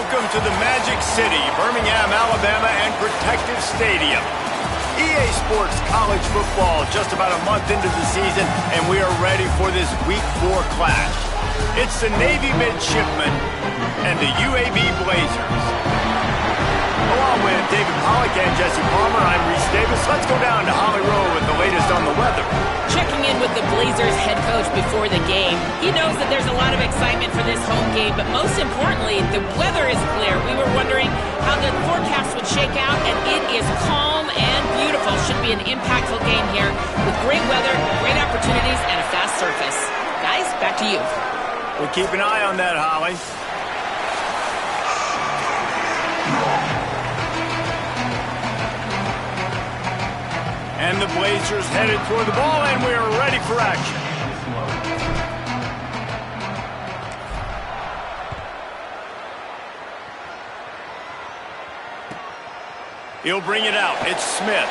Welcome to the Magic City, Birmingham, Alabama, and Protective Stadium. EA Sports College Football just about a month into the season, and we are ready for this Week 4 clash. It's the Navy Midshipmen and the UAB Blazers. Along with David Pollack and Jesse Palmer, I'm Reese Davis. Let's go down to Holly Rowe with the latest on the weather. Checking in with the Blazers head coach before the game. He knows that there's a lot of excitement for this home game, but most importantly, the weather is clear. We were wondering how the forecast would shake out, and it is calm and beautiful. Should be an impactful game here with great weather, great opportunities, and a fast surface. Guys, back to you. We'll keep an eye on that, Holly. And the Blazers headed toward the ball, and we are ready for action. He'll bring it out. It's Smith.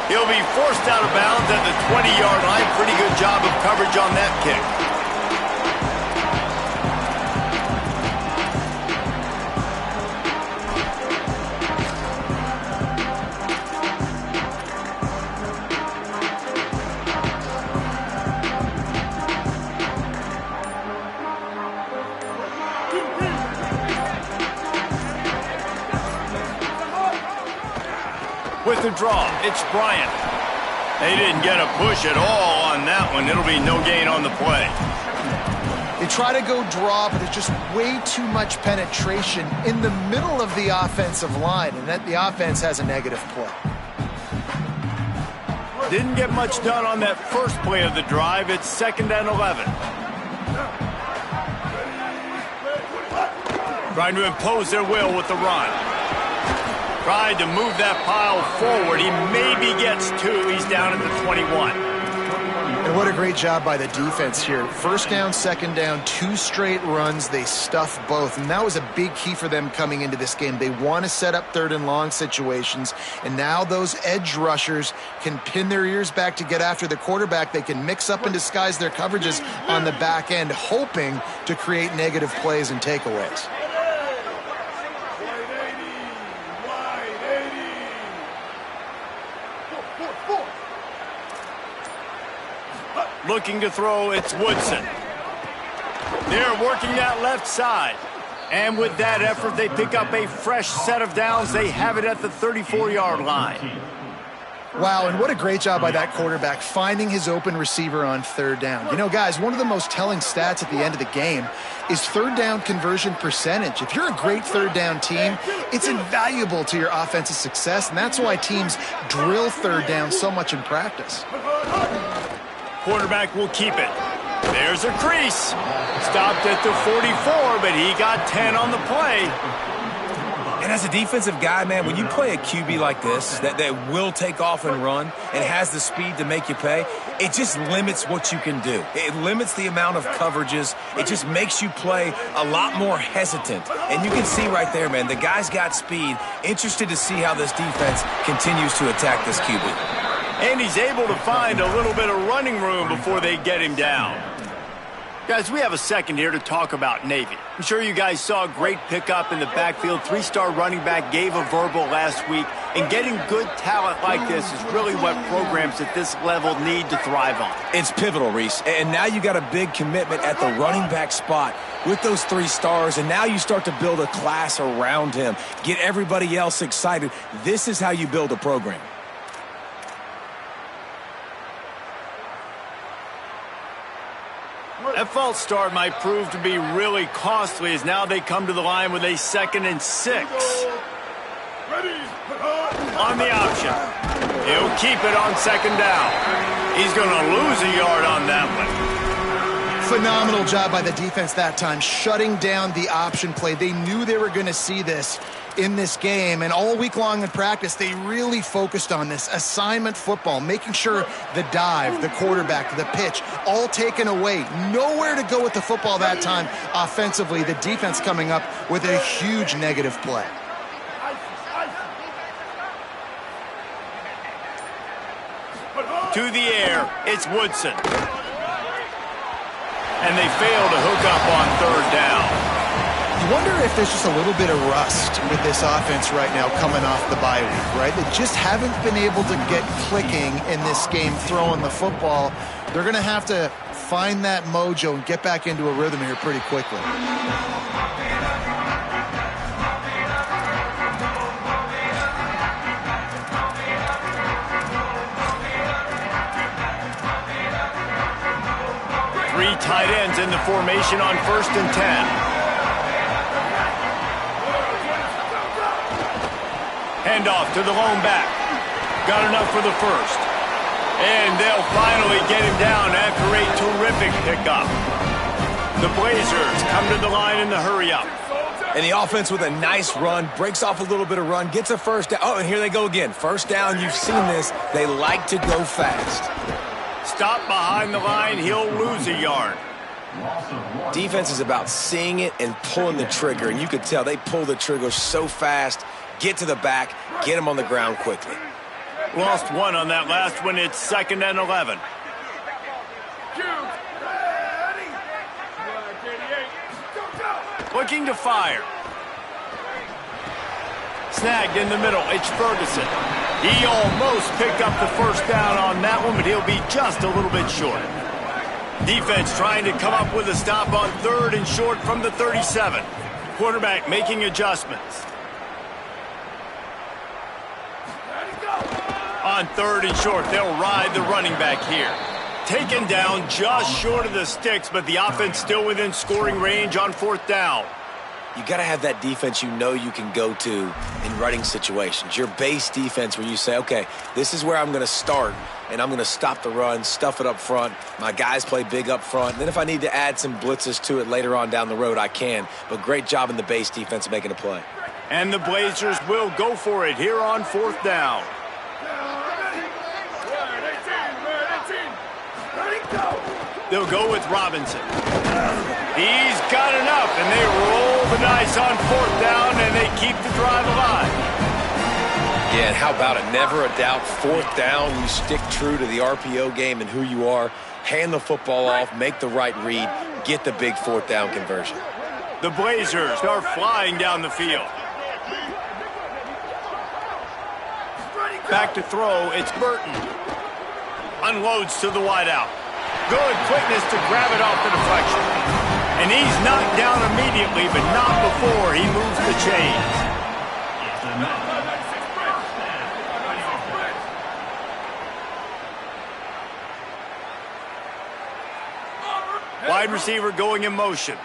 He'll be forced out of bounds at the 20-yard line. Pretty good job of coverage on that kick. With the draw, it's Bryant. They didn't get a push at all on that one. It'll be no gain on the play. They try to go draw, but there's just way too much penetration in the middle of the offensive line, and that the offense has a negative play. Didn't get much done on that first play of the drive. It's 2nd and 11. Trying to impose their will with the run. Tried to move that pile forward. He maybe gets 2. He's down at the 21. And what a great job by the defense here. First down, second down, 2 straight runs. They stuffed both, and that was a big key for them coming into this game. They want to set up 3rd and long situations, and now those edge rushers can pin their ears back to get after the quarterback. They can mix up and disguise their coverages on the back end, hoping to create negative plays and takeaways. Looking to throw, it's Woodson. They're working that left side. And with that effort, they pick up a fresh set of downs. They have it at the 34-yard line. Wow, and what a great job by that quarterback, finding his open receiver on 3rd down. You know, guys, one of the most telling stats at the end of the game is 3rd down conversion percentage. If you're a great 3rd down team, it's invaluable to your offensive success, and that's why teams drill 3rd down so much in practice. Quarterback will keep it. There's a crease. Stopped at the 44, but he got 10 on the play. And as a defensive guy, man, when you play a QB like this that will take off and run and has the speed to make you pay, it just limits what you can do. It limits the amount of coverages. It just makes you play a lot more hesitant. And you can see right there, man, the guy's got speed. Interested to see how this defense continues to attack this QB. And he's able to find a little bit of running room before they get him down. Guys, we have a second here to talk about Navy. I'm sure you guys saw a great pickup in the backfield. 3-star running back gave a verbal last week. And getting good talent like this is really what programs at this level need to thrive on. It's pivotal, Reese. And now you got a big commitment at the running back spot with those 3 stars. And now you start to build a class around him. Get everybody else excited. This is how you build a program. That false start might prove to be really costly as now they come to the line with a 2nd and 6. On the option. He'll keep it on 2nd down. He's going to lose a yard on that one. Phenomenal job by the defense that time, shutting down the option play. They knew they were going to see this in this game, and all week long in practice, they really focused on this assignment football, making sure the dive, the quarterback, the pitch, all taken away. Nowhere to go with the football that time offensively. The defense coming up with a huge negative play. To the air, it's Woodson. And they fail to hook up on 3rd down. You wonder if there's just a little bit of rust with this offense right now coming off the bye week, right? They just haven't been able to get clicking in this game throwing the football. They're going to have to find that mojo and get back into a rhythm here pretty quickly. Three tight ends in the formation on 1st and 10. Handoff to the lone back. Got enough for the first. And they'll finally get him down after a terrific pickup. The Blazers come to the line in the hurry-up. And the offense with a nice run, breaks off a little bit of run, gets a first down. Oh, and here they go again. First down, you've seen this. They like to go fast. Stop behind the line, he'll lose a yard. Defense is about seeing it and pulling the trigger, and you could tell they pull the trigger so fast, get to the back, get him on the ground quickly. Lost one on that last one. It's 2nd and 11. Looking to fire. Snagged in the middle. It's Ferguson. He almost picked up the first down on that one, but he'll be just a little bit short. Defense trying to come up with a stop on 3rd and short from the 37. Quarterback making adjustments. On 3rd and short, they'll ride the running back here. Taken down just short of the sticks, but the offense still within scoring range on 4th down. You got to have that defense you know you can go to in running situations. Your base defense where you say, okay, this is where I'm going to start, and I'm going to stop the run, stuff it up front. My guys play big up front. Then if I need to add some blitzes to it later on down the road, I can. But great job in the base defense making a play. And the Blazers will go for it here on 4th down. They'll go with Robinson. He's got enough, and they roll the dice on 4th down, and they keep the drive alive. Yeah, and how about it? Never a doubt, 4th down, you stick true to the RPO game and who you are. Hand the football off, make the right read, get the big 4th down conversion. The Blazers are flying down the field. Back to throw, it's Burton. Unloads to the wideout. Good quickness to grab it off the deflection. And he's knocked down immediately, but not before he moves the chains. Wide receiver going in motion.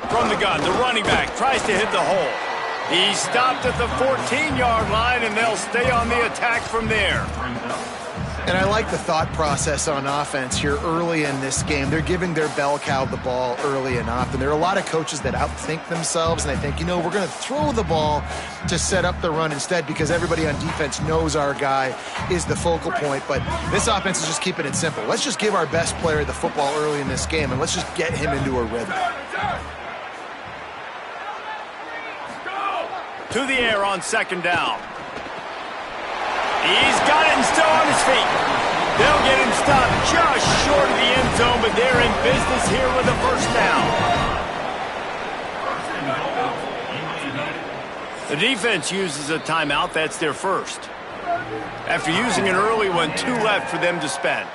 From the gun, the running back tries to hit the hole. He stopped at the 14-yard line, and they'll stay on the attack from there. And I like the thought process on offense here early in this game. They're giving their bell cow the ball early and often. There are a lot of coaches that outthink themselves, and they think, you know, we're going to throw the ball to set up the run instead because everybody on defense knows our guy is the focal point. But this offense is just keeping it simple. Let's just give our best player the football early in this game, and let's just get him into a rhythm. To the air on 2nd down. He's got it and still on his feet. They'll get him stopped just short of the end zone, but they're in business here with a first down. The defense uses a timeout. That's their first. After using an early one, 2 left for them to spend.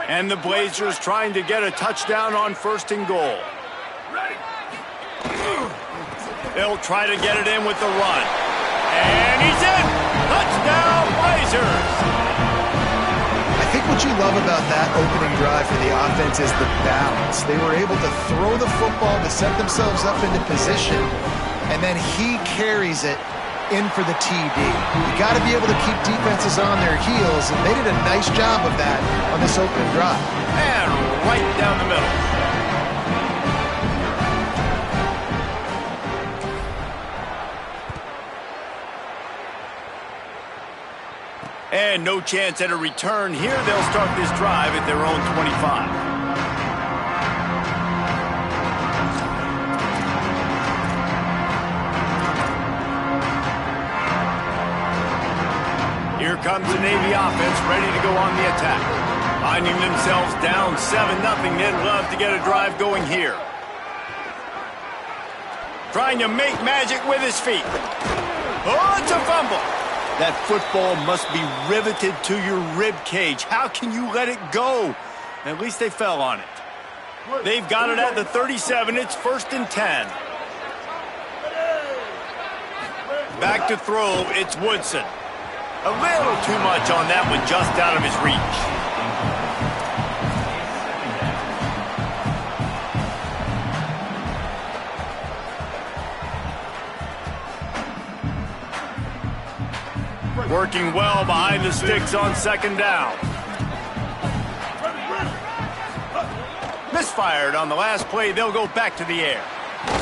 And the Blazers trying to get a touchdown on 1st and goal. They'll try to get it in with the run. And he's in! Touchdown, Blazers! I think what you love about that opening drive for the offense is the balance. They were able to throw the football to set themselves up into position, and then he carries it in for the TD. You got to be able to keep defenses on their heels, and they did a nice job of that on this opening drive. And right down the middle. And no chance at a return here. They'll start this drive at their own 25. comes the Navy offense ready to go on the attack. Finding themselves down 7-0, they'd love to get a drive going here. Trying to make magic with his feet. Oh, it's a fumble. That football must be riveted to your rib cage. How can you let it go? At least they fell on it. They've got it at the 37. It's 1st and 10. Back to throw, it's Woodson. A little too much on that one, just out of his reach. Working well behind the sticks on 2nd down. Misfired on the last play. They'll go back to the air.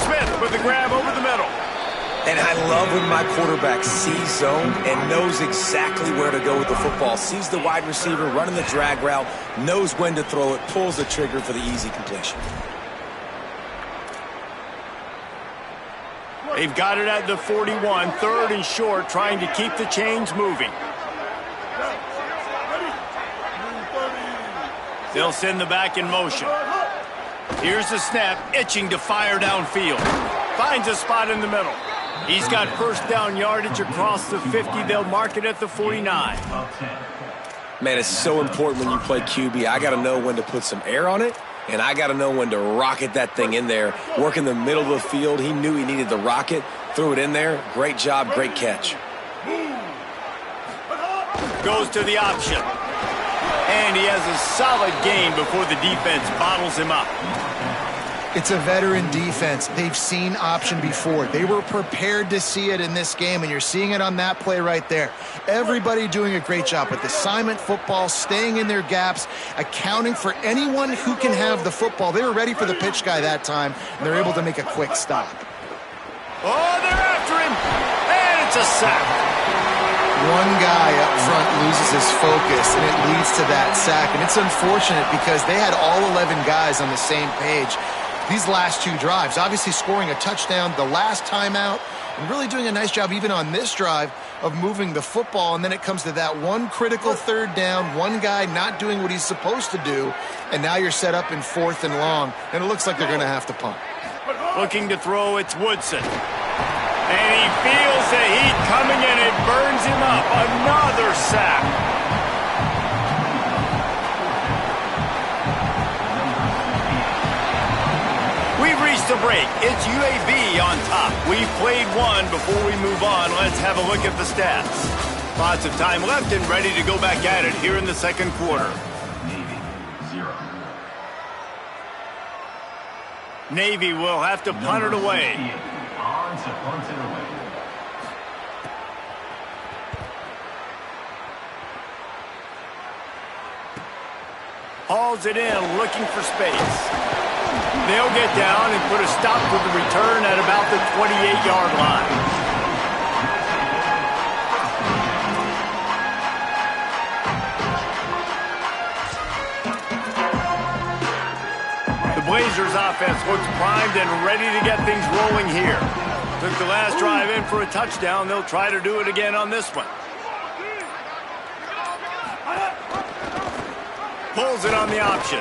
Smith with the grab over the middle. And I love when my quarterback sees zone and knows exactly where to go with the football. Sees the wide receiver running the drag route, knows when to throw it, pulls the trigger for the easy completion. They've got it at the 41, 3rd and short, trying to keep the chains moving. They'll send the back in motion. Here's the snap, itching to fire downfield. Finds a spot in the middle. He's got 1st down yardage across the 50. They'll mark it at the 49. Man, it's so important when you play QB. I got to know when to put some air on it, and I got to know when to rocket that thing in there. Work in the middle of the field. He knew he needed the rocket. Threw it in there. Great job, great catch. Goes to the option. And he has a solid gain before the defense bottles him up. It's a veteran defense. They've seen option before. They were prepared to see it in this game, and you're seeing it on that play right there. Everybody doing a great job with assignment football, staying in their gaps, accounting for anyone who can have the football. They were ready for the pitch guy that time, and they're able to make a quick stop. Oh, they're after him, and it's a sack. One guy up front loses his focus, and it leads to that sack. And it's unfortunate because they had all 11 guys on the same page. These last 2 drives, obviously scoring a touchdown, the last timeout, and really doing a nice job even on this drive of moving the football. And then it comes to that one critical 3rd down, one guy not doing what he's supposed to do, and now you're set up in 4th and long, and it looks like they're going to have to punt. Looking to throw, it's Woodson. And he feels the heat coming and it burns him up. Another sack. We've reached the break. It's UAB on top. We've played one. Before we move on, let's have a look at the stats. Lots of time left and ready to go back at it here in the 2nd quarter. Navy will have to punt it away. Hauls it in, looking for space. They'll get down and put a stop to the return at about the 28-yard line. The Blazers offense looks primed and ready to get things rolling here. Took the last drive in for a touchdown. They'll try to do it again on this one. Pulls it on the option.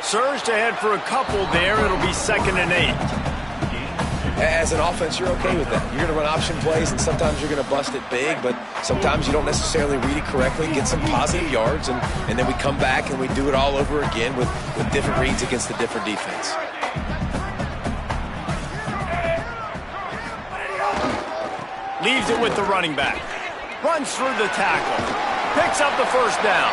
Surged ahead for a couple there. It'll be 2nd and 8. As an offense, you're okay with that. You're going to run option plays, and sometimes you're going to bust it big, but sometimes you don't necessarily read it correctly, get some positive yards, and then we come back and we do it all over again with different reads against the different defense. Leaves it with the running back. Runs through the tackle. Picks up the 1st down.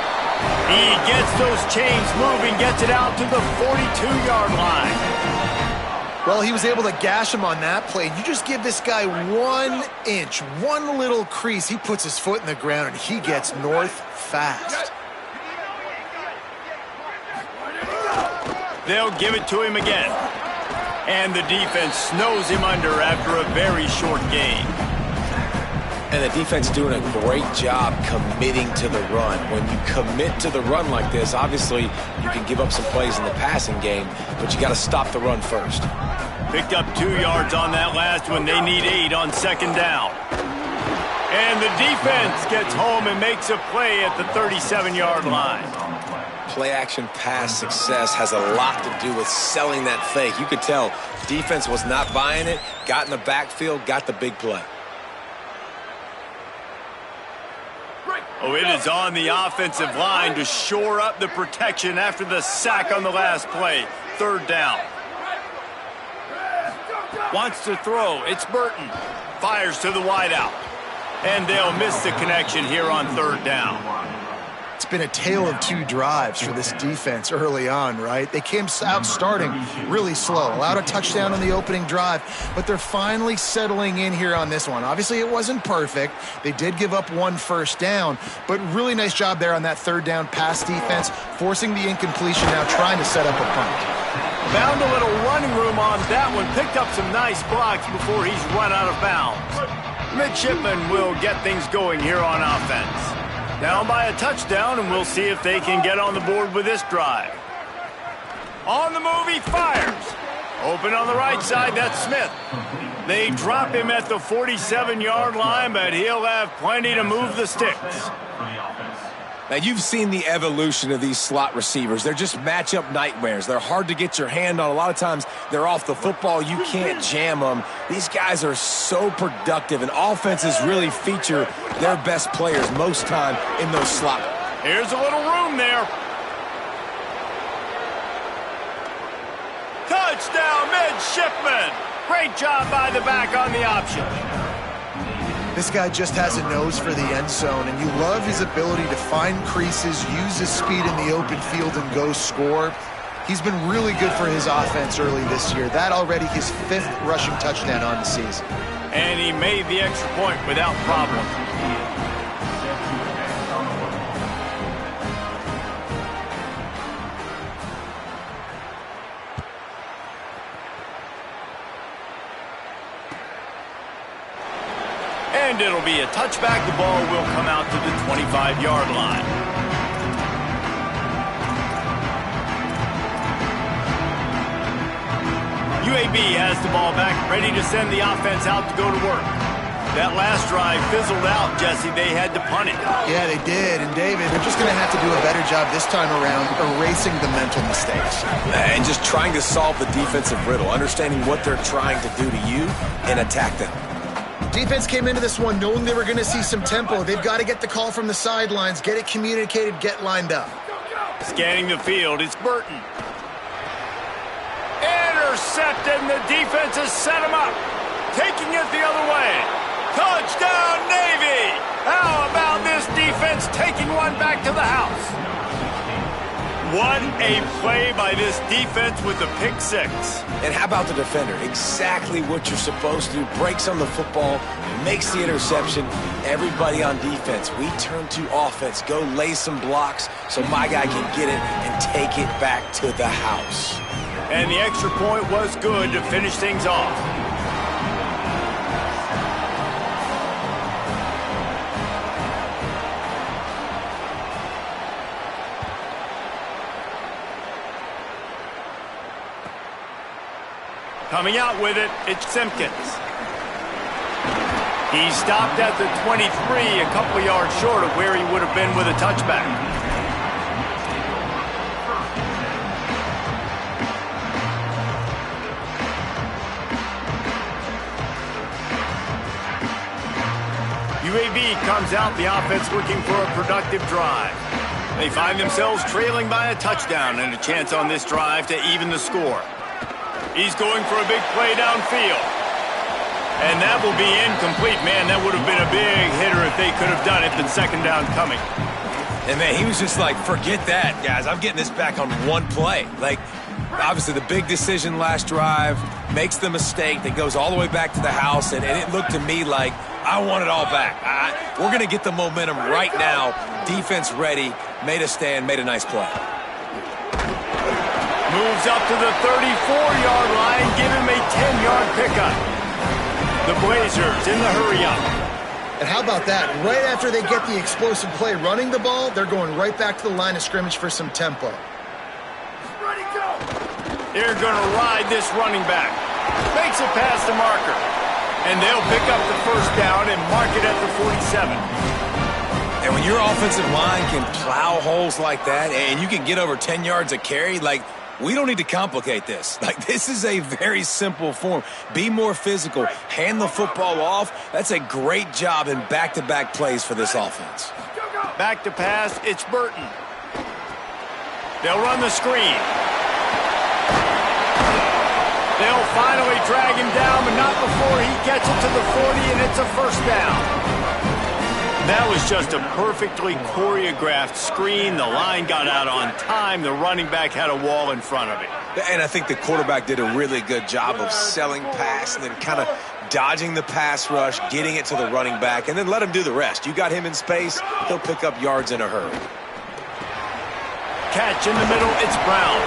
He gets those chains moving, gets it out to the 42-yard line. Well, he was able to gash him on that play. You just give this guy 1 inch, one little crease. He puts his foot in the ground, and he gets north fast. They'll give it to him again. And the defense snows him under after a very short gain. And the defense doing a great job committing to the run. When you commit to the run like this, obviously you can give up some plays in the passing game, but you got to stop the run first. Picked up 2 yards on that last one. They need 8 on 2nd down. And the defense gets home and makes a play at the 37-yard line. Play-action pass success has a lot to do with selling that fake. You could tell defense was not buying it, got in the backfield, got the big play. Oh, it is on the offensive line to shore up the protection after the sack on the last play. Third down. Wants to throw. It's Burton. Fires to the wideout. And they'll miss the connection here on third down. It's been a tale of two drives for this defense early on, right? They came out starting really slow, allowed a touchdown on the opening drive, but they're finally settling in here on this one. Obviously, it wasn't perfect. They did give up one first down, but really nice job there on that third down pass defense, forcing the incompletion, now trying to set up a punt. Found a little running room on that one, picked up some nice blocks before he's run out of bounds. Midshipman will get things going here on offense. Down by a touchdown, and we'll see if they can get on the board with this drive. On the move, he fires. Open on the right side, that's Smith. They drop him at the 47-yard line, but he'll have plenty to move the sticks. Now, you've seen the evolution of these slot receivers. They're just matchup nightmares. They're hard to get your hand on. A lot of times, they're off the football. You can't jam them. These guys are so productive, and offenses really feature their best players most time in those slot. Here's a little room there. Touchdown, Midshipman. Great job by the back on the option. This guy just has a nose for the end zone, and you love his ability to find creases, use his speed in the open field, and go score. He's been really good for his offense early this year. That already his 5th rushing touchdown on the season. And he made the extra point without problem. And it'll be a touchback. The ball will come out to the 25-yard line. UAB has the ball back, ready to send the offense out to go to work. That last drive fizzled out, Jesse. They had to punt it. Yeah, they did. And, David, they're just going to have to do a better job this time around erasing the mental mistakes. And just trying to solve the defensive riddle, understanding what they're trying to do to you and attack them. Defense came into this one knowing they were going to see some tempo. They've got to get the call from the sidelines, get it communicated, get lined up. Scanning the field, it's Burton. Intercepted, and the defense has set him up. Taking it the other way. Touchdown, Navy! How about this defense taking one back to the house? What a play by this defense with the pick six. And how about the defender? Exactly what you're supposed to do. Breaks on the football, makes the interception. Everybody on defense, we turn to offense. Go lay some blocks so my guy can get it and take it back to the house. And the extra point was good to finish things off. Coming out with it, it's Simpkins. He stopped at the 23, a couple of yards short of where he would have been with a touchback. UAB comes out, the offense looking for a productive drive. They find themselves trailing by a touchdown and a chance on this drive to even the score. He's going for a big play downfield. And that will be incomplete. Man, that would have been a big hitter if they could have done it, but second down coming. And, man, he was just like, forget that, guys. I'm getting this back on one play. Like, obviously the big decision last drive, makes the mistake that goes all the way back to the house, and it looked to me like I want it all back. We're going to get the momentum right now. Defense ready, made a stand, made a nice play. Moves up to the 34-yard line, give him a 10-yard pickup. The Blazers in the hurry-up. And how about that? Right after they get the explosive play running the ball, they're going right back to the line of scrimmage for some tempo. Ready, go! They're going to ride this running back. Makes it past the marker. And they'll pick up the first down and mark it at the 47. And when your offensive line can plow holes like that and you can get over 10 yards a carry, like, we don't need to complicate this. Like, this is a very simple form. Be more physical. Hand the football off. That's a great job in back-to-back plays for this offense. Back to pass, it's Burton. They'll run the screen. They'll finally drag him down, but not before he gets it to the 40, and it's a first down. That was just a perfectly choreographed screen. The line got out on time. The running back had a wall in front of it. And I think the quarterback did a really good job of selling pass and then kind of dodging the pass rush, getting it to the running back, and then let him do the rest. You got him in space, he'll pick up yards in a hurry. Catch in the middle, it's Brown.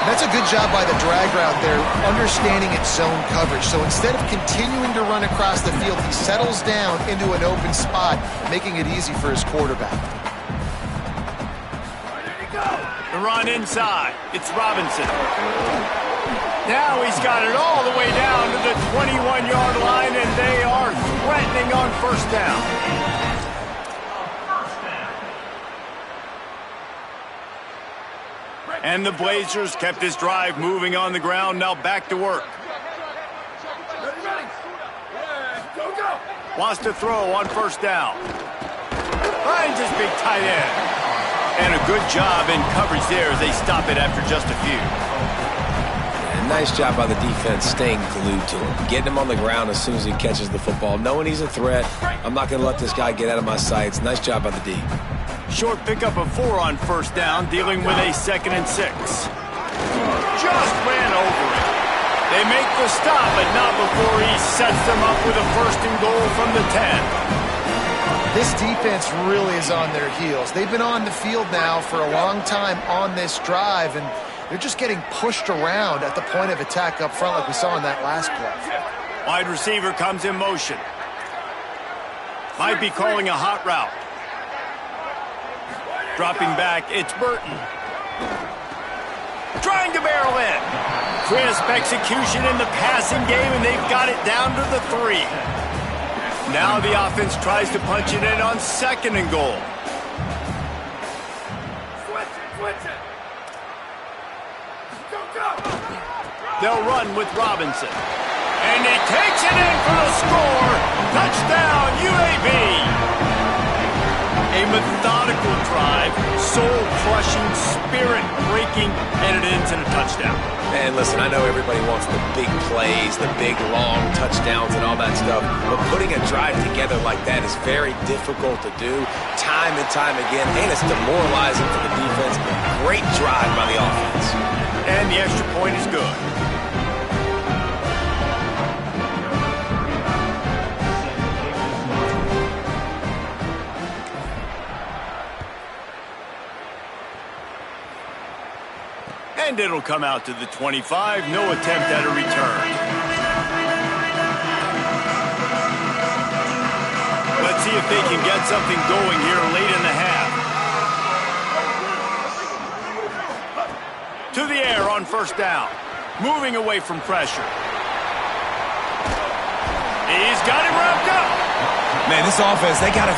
That's a good job by the drag route there, understanding its zone coverage. So instead of continuing to run across the field, he settles down into an open spot, making it easy for his quarterback. The run inside. It's Robinson. Now he's got it all the way down to the 21-yard line, and they are threatening on first down. And the Blazers kept this drive moving on the ground. Now back to work. Wants to throw on first down. Finds his big tight end. And a good job in coverage there as they stop it after just a few. And nice job by the defense staying glued to him. Getting him on the ground as soon as he catches the football. Knowing he's a threat. I'm not going to let this guy get out of my sights. Nice job by the D. Short pickup of 4 on first down, dealing with a 2nd and 6. Just ran over it. They make the stop, but not before he sets them up with a 1st and goal from the 10. This defense really is on their heels. They've been on the field now for a long time on this drive, and they're just getting pushed around at the point of attack up front like we saw in that last play. Wide receiver comes in motion. Might be calling a hot route. Dropping back, it's Burton. Trying to barrel in. Crisp execution in the passing game, and they've got it down to the 3. Now the offense tries to punch it in on 2nd and goal. They'll run with Robinson. And he takes it in for the score. Touchdown, UAB. A methodical drive, soul-crushing, spirit-breaking, and it ends in a touchdown. And listen, I know everybody wants the big plays, the big, long touchdowns and all that stuff, but putting a drive together like that is very difficult to do time and time again, and it's demoralizing for the defense. Great drive by the offense. And the extra point is good. And it'll come out to the 25. No attempt at a return. Let's see if they can get something going here late in the half. To the air on first down. Moving away from pressure. He's got him wrapped up. Man, this offense, they gotta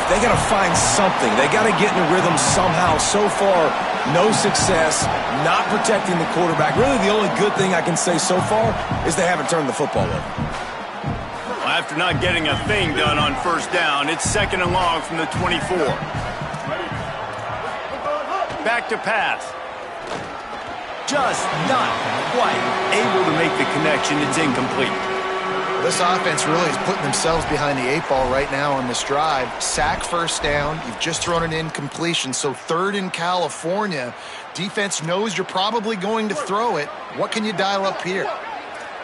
find something. They gotta get in a rhythm somehow. So far, no success, not protecting the quarterback. Really, the only good thing I can say so far is they haven't turned the football over. Well, after not getting a thing done on first down, it's 2nd and long from the 24. Back to pass. Just not quite able to make the connection. It's incomplete. This offense really is putting themselves behind the 8 ball right now on this drive. Sack first down. You've just thrown an incompletion. So 3rd in California. Defense knows you're probably going to throw it. What can you dial up here?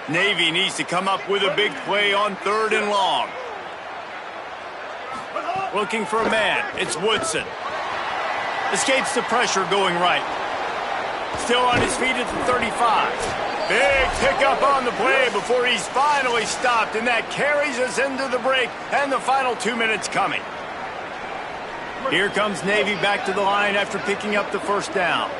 Navy needs to come up with a big play on 3rd and long. Looking for a man. It's Woodson. Escapes the pressure going right. Still on his feet at the 35. Big pickup on the play before he's finally stopped, and that carries us into the break and the final 2 minutes coming. Here comes Navy back to the line after picking up the first down.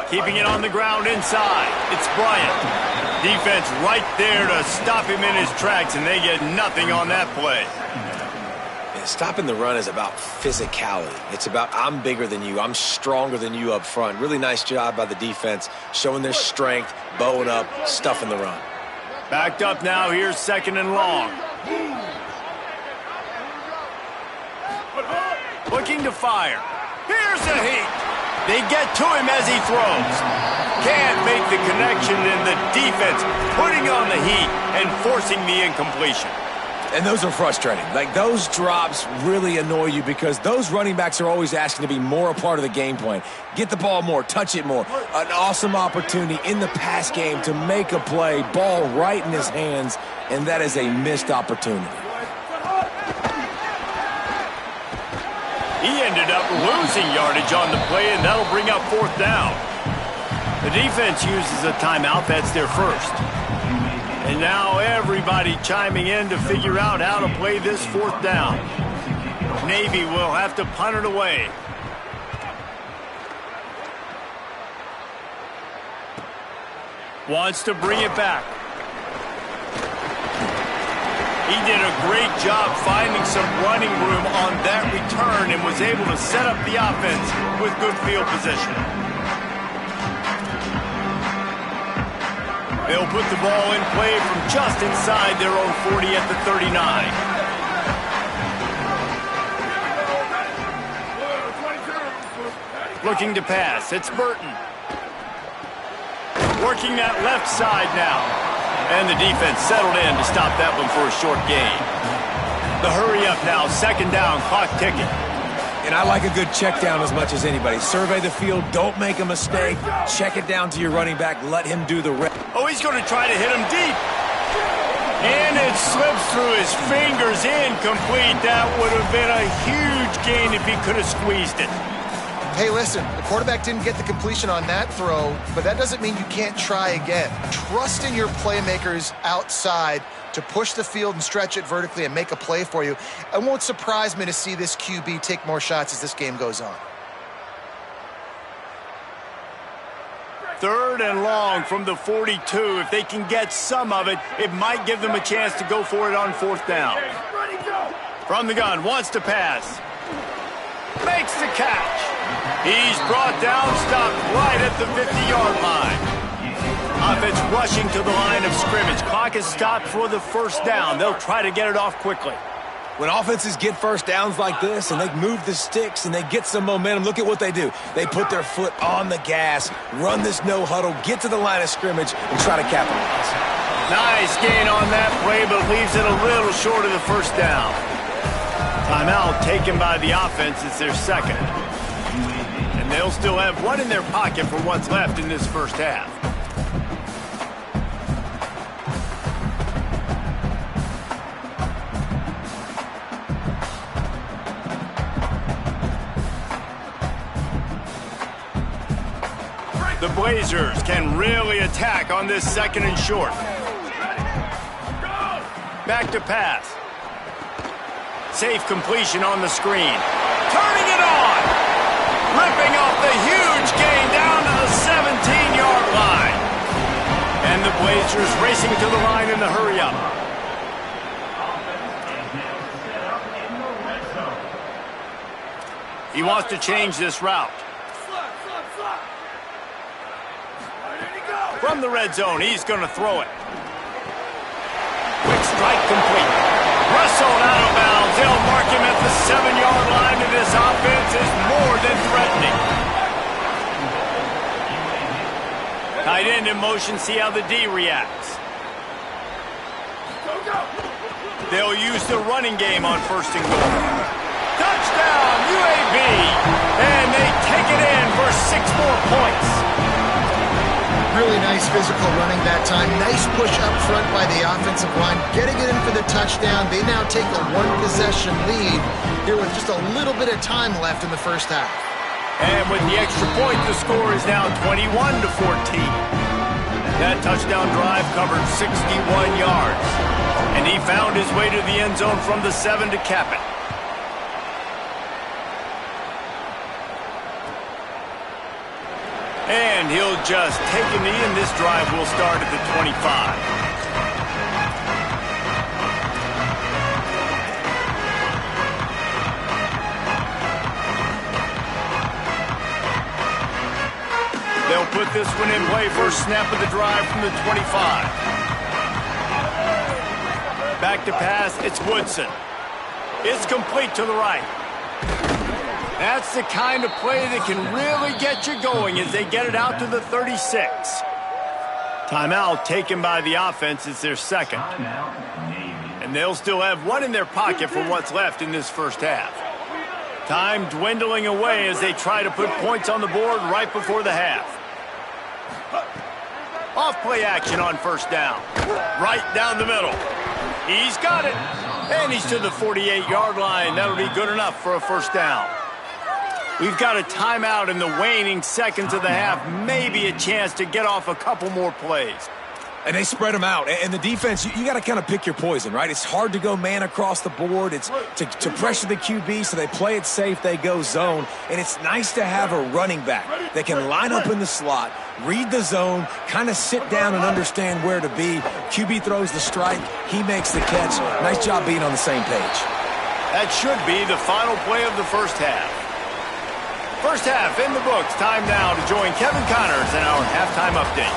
Keeping it on the ground inside. It's Bryant. Defense right there to stop him in his tracks, and they get nothing on that play. And stopping the run is about physicality. It's about I'm bigger than you, I'm stronger than you up front. Really nice job by the defense, showing their strength, bowing up, stuffing the run. Backed up now, here's 2nd and long. Looking to fire. Here's a heat. They get to him as he throws. Can't make the connection, and the defense putting on the heat and forcing the incompletion. And those are frustrating. Like, those drops really annoy you because those running backs are always asking to be more a part of the game plan. Get the ball more, touch it more. An awesome opportunity in the pass game to make a play, ball right in his hands, and that is a missed opportunity. He ended up losing yardage on the play, and that'll bring up 4th down. The defense uses a timeout. That's their first. And now everybody chiming in to figure out how to play this 4th down. Navy will have to punt it away. Wants to bring it back. He did a great job finding some running room on that return and was able to set up the offense with good field position. They'll put the ball in play from just inside their own 40 at the 39. Looking to pass. It's Burton. Working that left side now. And the defense settled in to stop that one for a short gain. The hurry up now. 2nd down. Clock ticking. And I like a good check down as much as anybody. Survey the field. Don't make a mistake. Check it down to your running back. Let him do the rest. Oh, he's going to try to hit him deep. And it slips through his fingers. Incomplete. That would have been a huge gain if he could have squeezed it. Hey, listen, the quarterback didn't get the completion on that throw, but that doesn't mean you can't try again. Trust in your playmakers outside to push the field and stretch it vertically and make a play for you. It won't surprise me to see this QB take more shots as this game goes on. 3rd and long from the 42. If they can get some of it, it might give them a chance to go for it on 4th down. From the gun, wants to pass. Makes the catch. He's brought down, stopped right at the 50-yard line. Offense rushing to the line of scrimmage. Clock is stopped for the 1st down. They'll try to get it off quickly. When offenses get 1st downs like this and they move the sticks and they get some momentum, look at what they do. They put their foot on the gas, run this no huddle, get to the line of scrimmage, and try to capitalize. Nice gain on that play, but leaves it a little short of the 1st down. Timeout taken by the offense. It's their 2nd. And they'll still have one in their pocket for what's left in this 1st half. The Blazers can really attack on this 2nd and short. Back to pass. Safe completion on the screen. Turning it on. Ripping off the huge gain down to the 17-yard line. And the Blazers racing to the line in the hurry-up. He wants to change this route. From the red zone, he's going to throw it. Quick strike complete. Wrestled out of bounds. They'll mark him at the 7-yard line, and this offense is more than threatening. Tight end in motion, see how the D reacts. They'll use the running game on 1st and goal. Touchdown, UAB! And they take it in for 6 more points. Really nice physical running that time. Nice push up front by the offensive line. Getting it in for the touchdown. They now take a 1-possession lead here with just a little bit of time left in the 1st half. And with the extra point, the score is now 21-14. That touchdown drive covered 61 yards. And he found his way to the end zone from the 7 to cap it. And he'll just take a knee, and this drive will start at the 25. They'll put this one in play. First snap of the drive from the 25. Back to pass, it's Woodson. It's complete to the right. That's the kind of play that can really get you going as they get it out to the 36. Timeout taken by the offense. It's their second. And they'll still have one in their pocket for what's left in this first half. Time dwindling away as they try to put points on the board right before the half. Off play action on first down. Right down the middle. He's got it. And he's to the 48-yard line. That'll be good enough for a first down. We've got a timeout in the waning seconds of the half. Maybe a chance to get off a couple more plays. And they spread them out. And the defense, you got to kind of pick your poison, right? It's hard to go man across the board. It's to pressure the QB, so they play it safe, they go zone. And it's nice to have a running back that can line up in the slot, read the zone, kind of sit down and understand where to be. QB throws the strike, he makes the catch. Nice job being on the same page. That should be the final play of the first half. First half in the books. Time now to join Kevin Connors in our halftime update.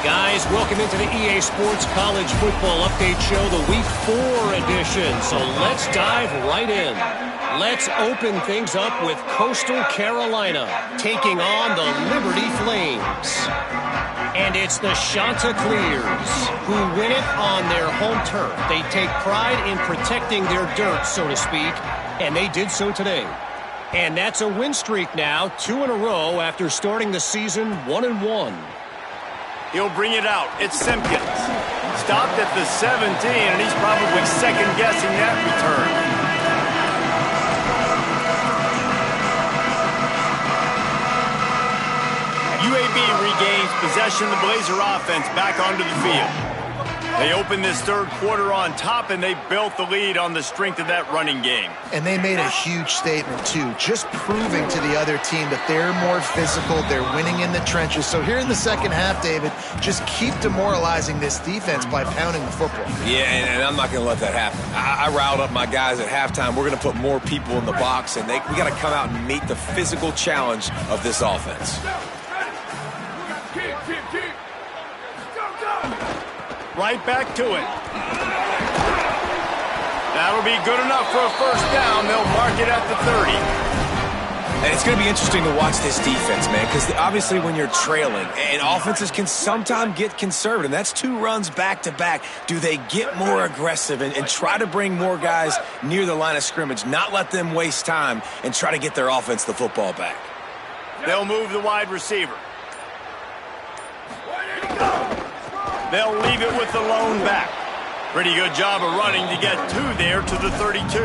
Guys, welcome into the EA Sports College Football Update Show, the Week 4 edition. So let's dive right in. Let's open things up with Coastal Carolina taking on the Liberty Flames. And it's the Chanticleers who win it on their home turf. They take pride in protecting their dirt, so to speak, and they did so today. And that's a win streak now, 2 in a row after starting the season 1-1. He'll bring it out. It's Simpkins. Stopped at the 17, and he's probably second-guessing that return. UAB regains possession of the Blazer offense back onto the field. They opened this third quarter on top, and they built the lead on the strength of that running game. And they made a huge statement, too, just proving to the other team that they're more physical, they're winning in the trenches. So here in the second half, David, just keep demoralizing this defense by pounding the football. Yeah, and I'm not going to let that happen. I riled up my guys at halftime. We're going to put more people in the box, and we got to come out and meet the physical challenge of this offense. Right back to it. That'll be good enough for a first down. They'll mark it at the 30. And it's going to be interesting to watch this defense, man, because obviously when you're trailing, and offenses can sometimes get conservative. That's 2 runs back-to-back. Do they get more aggressive and try to bring more guys near the line of scrimmage, not let them waste time, and try to get their offense the football back? They'll move the wide receiver. They'll leave it with the lone back. Pretty good job of running to get 2 there to the 32.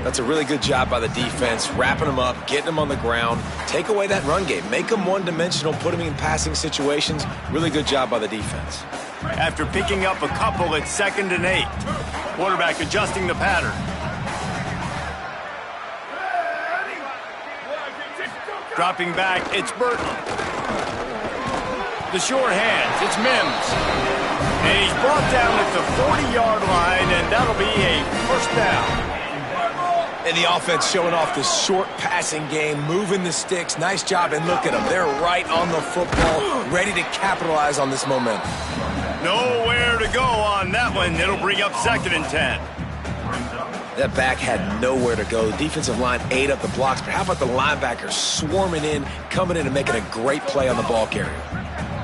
That's a really good job by the defense, wrapping them up, getting them on the ground. Take away that run game. Make them one-dimensional, put them in passing situations. Really good job by the defense. After picking up a couple, it's 2nd and 8. Quarterback adjusting the pattern. Dropping back, it's Burton. The short hands, it's Mims. And he's brought down at the 40-yard line, and that'll be a first down. And the offense showing off the short passing game, moving the sticks. Nice job, and look at them. They're right on the football, ready to capitalize on this momentum. Nowhere to go on that one. It'll bring up 2nd and 10. That back had nowhere to go. The defensive line ate up the blocks, but how about the linebackers swarming in, coming in and making a great play on the ball carrier?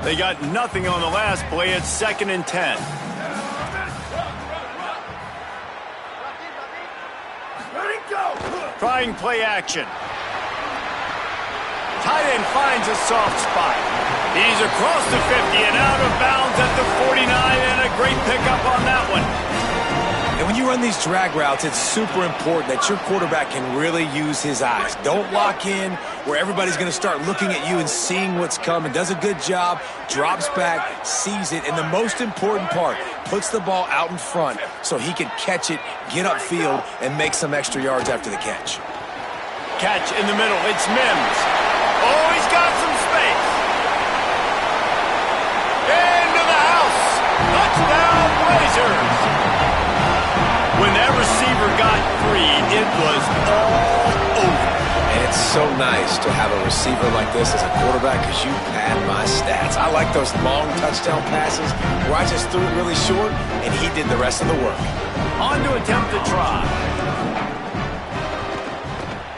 They got nothing on the last play. It's 2nd and 10. Trying play action. Tight end finds a soft spot. He's across the 50 and out of bounds at the 49, and a great pickup on that one. And when you run these drag routes, it's super important that your quarterback can really use his eyes. Don't lock in where everybody's going to start looking at you and seeing what's coming. Does a good job, drops back, sees it, and the most important part, puts the ball out in front so he can catch it, get upfield, and make some extra yards after the catch. Catch in the middle. It's Mims. Oh, he's got some space. so nice to have a receiver like this as a quarterback because you pad my stats. I like those long touchdown passes where I just threw it really short and he did the rest of the work. On to attempt the try.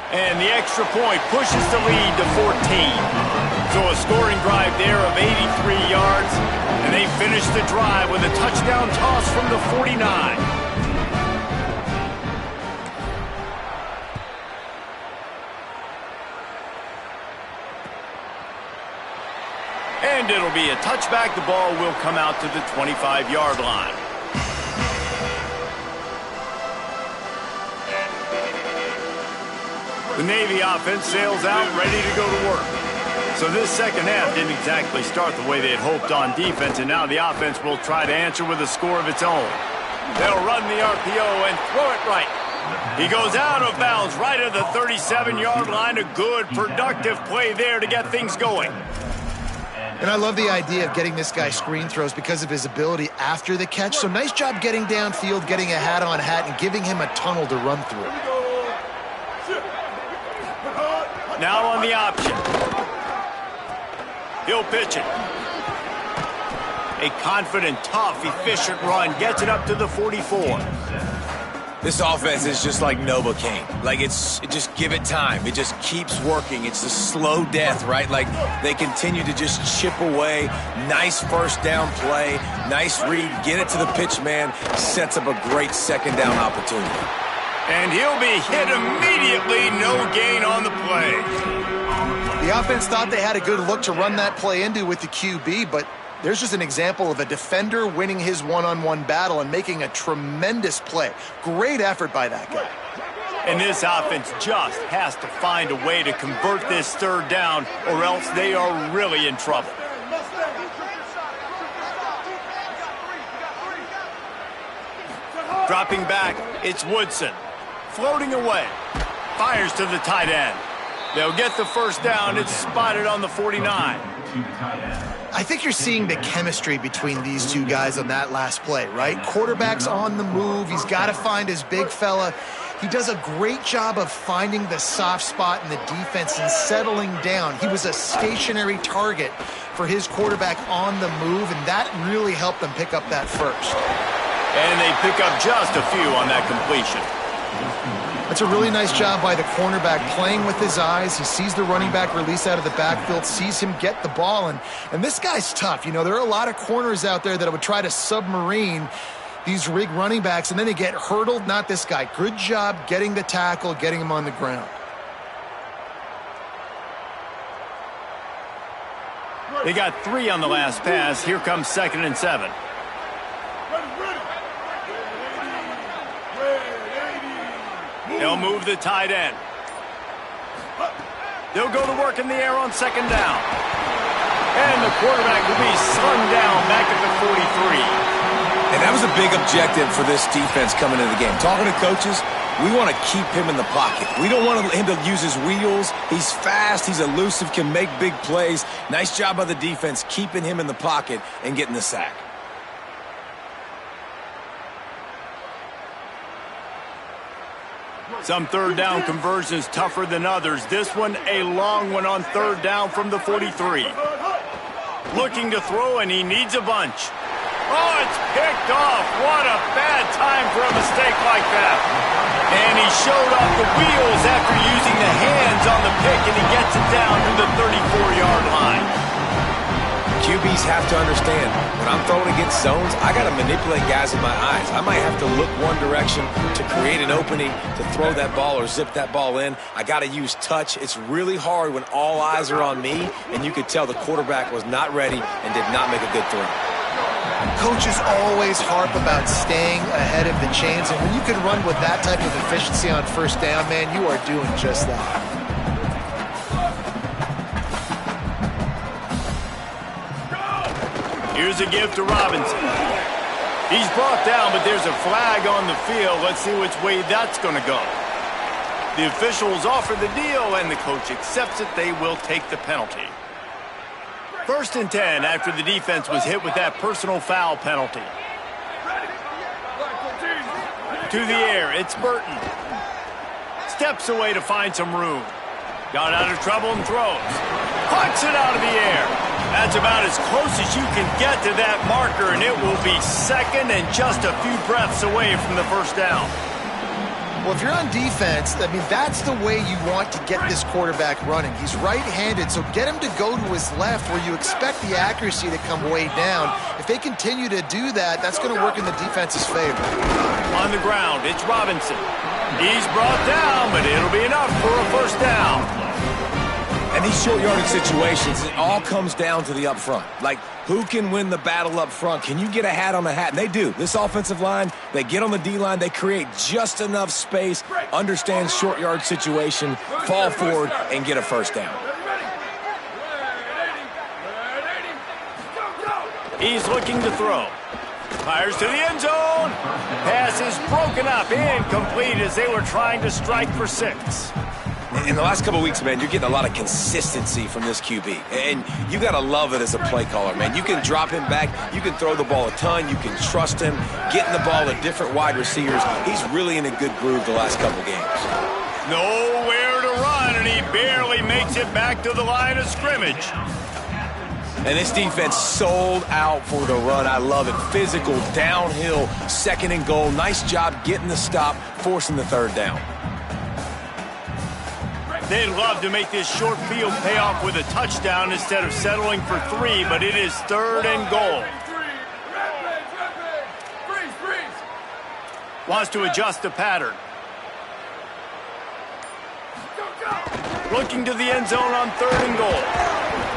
And the extra point pushes the lead to 14. So a scoring drive there of 83 yards. And they finish the drive with a touchdown toss from the 49. And it'll be a touchback. The ball will come out to the 25-yard line. The Navy offense sails out, ready to go to work. So this second half didn't exactly start the way they had hoped on defense, and now the offense will try to answer with a score of its own. They'll run the RPO and throw it right. He goes out of bounds right at the 37-yard line. A good, productive play there to get things going. And I love the idea of getting this guy screen throws because of his ability after the catch. So nice job getting downfield, getting a hat-on-hat, and giving him a tunnel to run through. Now on the option. He'll pitch it. A confident, tough, efficient run gets it up to the 44. This offense is just like Novocaine. Like, it just give it time. It just keeps working. It's the slow death, right? Like, they continue to just chip away. Nice first down play. Nice read. Get it to the pitch man. Sets up a great second down opportunity. And he'll be hit immediately. No gain on the play. The offense thought they had a good look to run that play into with the QB, but there's just an example of a defender winning his one-on-one battle and making a tremendous play. Great effort by that guy. And this offense just has to find a way to convert this third down, or else they are really in trouble. Dropping back, it's Woodson. Floating away. Fires to the tight end. They'll get the first down. It's spotted on the 49. I think you're seeing the chemistry between these two guys on that last play, right? Quarterback's on the move. He's got to find his big fella. He does a great job of finding the soft spot in the defense and settling down. He was a stationary target for his quarterback on the move, and that really helped them pick up that first. And they pick up just a few on that completion. That's a really nice job by the cornerback playing with his eyes. He sees the running back release out of the backfield, sees him get the ball, and this guy's tough. You know, there are a lot of corners out there that would try to submarine these rig running backs, and then they get hurdled. Not this guy. Good job getting the tackle, getting him on the ground. They got 3 on the last pass. Here comes 2nd and 7. They'll move the tight end. They'll go to work in the air on 2nd down. And the quarterback will be slung down back at the 43. And that was a big objective for this defense coming into the game. Talking to coaches, we want to keep him in the pocket. We don't want him to use his wheels. He's fast. He's elusive, can make big plays. Nice job by the defense keeping him in the pocket and getting the sack. Some third down conversions tougher than others. This one, a long one on 3rd down from the 43. Looking to throw, and he needs a bunch. Oh, it's picked off. What a bad time for a mistake like that. And he showed off the wheels after using the hands on the pick, and he gets it down to the 34-yard line. QBs have to understand, when I'm throwing against zones, I got to manipulate guys with my eyes. I might have to look one direction to create an opening to throw that ball or zip that ball in. I got to use touch. It's really hard when all eyes are on me, and you could tell the quarterback was not ready and did not make a good throw. Coaches always harp about staying ahead of the chains, and when you can run with that type of efficiency on 1st down, man, you are doing just that. Here's a give to Robinson. He's brought down, but there's a flag on the field. Let's see which way that's going to go. The officials offer the deal, and the coach accepts it. They will take the penalty. 1st and 10 after the defense was hit with that personal foul penalty. To the air, it's Burton. Steps away to find some room. Got out of trouble and throws. Pucks it out of the air. That's about as close as you can get to that marker, and it will be second and just a few breaths away from the first down. Well, if you're on defense, I mean, that's the way you want to get this quarterback running. He's right-handed, so get him to go to his left where you expect the accuracy to come way down. If they continue to do that, that's going to work in the defense's favor. On the ground, it's Robinson. He's brought down, but it'll be enough for a first down. And these short yardage situations, it all comes down to the up front. Like, who can win the battle up front? Can you get a hat on the hat? And they do. This offensive line, they get on the D-line, they create just enough space, understand short yard situation, fall forward, and get a first down. He's looking to throw. Fires to the end zone. Pass is broken up, incomplete as they were trying to strike for 6. In the last couple of weeks, man, you're getting a lot of consistency from this QB. And you got to love it as a play caller, man. You can drop him back. You can throw the ball a ton. You can trust him, getting the ball to different wide receivers. He's really in a good groove the last couple games. Nowhere to run, and he barely makes it back to the line of scrimmage. And this defense sold out for the run. I love it. Physical, downhill, second and goal. Nice job getting the stop, forcing the third down. They'd love to make this short field pay off with a touchdown instead of settling for 3, but it is third and goal. Wants to adjust the pattern. Looking to the end zone on third and goal.